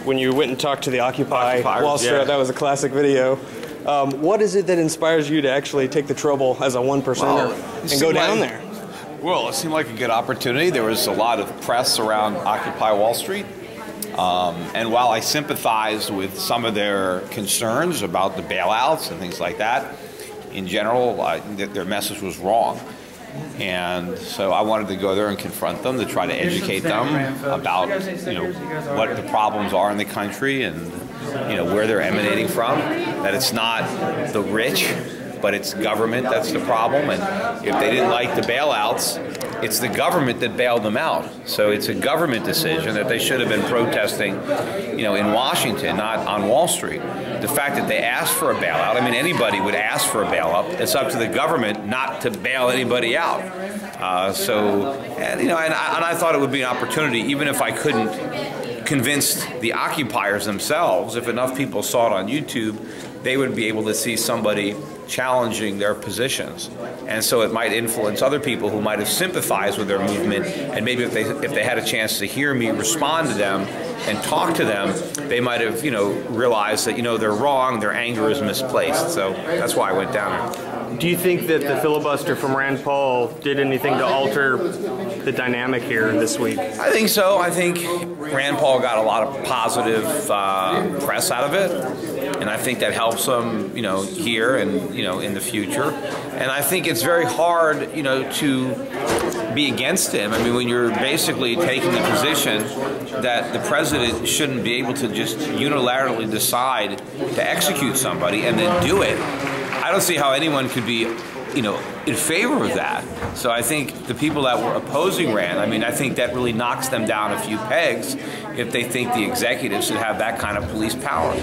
when you went and talked to the Occupy Wall Street. Yeah. That was a classic video. What is it that inspires you to actually take the trouble as a one-percenter and go down there? Well, it seemed like a good opportunity. There was a lot of press around Occupy Wall Street. And while I sympathized with some of their concerns about the bailouts and things like that, in general, their message was wrong. And so I wanted to go there and confront them, to try to educate them about, what the problems are in the country and, where they're emanating from, that it's not the rich, but it's government that's the problem. And if they didn't like the bailouts, it's the government that bailed them out. So it's a government decision that they should have been protesting, in Washington, not on Wall Street. The fact that they asked for a bailout, anybody would ask for a bailout. It's up to the government not to bail anybody out. And I thought it would be an opportunity, even if I couldn't convince the occupiers themselves. If enough people saw it on YouTube, they would be able to see somebody challenging their positions, and so it might influence other people who might have sympathized with their movement, and maybe if they had a chance to hear me respond to them and talk to them, they might have realized that they're wrong, their anger is misplaced. So that's why I went down there. Do you think that the filibuster from Rand Paul did anything to alter the dynamic here this week? I think so. I think Rand Paul got a lot of positive press out of it, and I think that helps him, here and in the future. And I think it's very hard, to be against him. When you're basically taking the position that the president shouldn't be able to just unilaterally decide to execute somebody and then do it, I don't see how anyone could be, in favor of that. So I think the people that were opposing Rand, I think that really knocks them down a few pegs if they think the executive should have that kind of police power.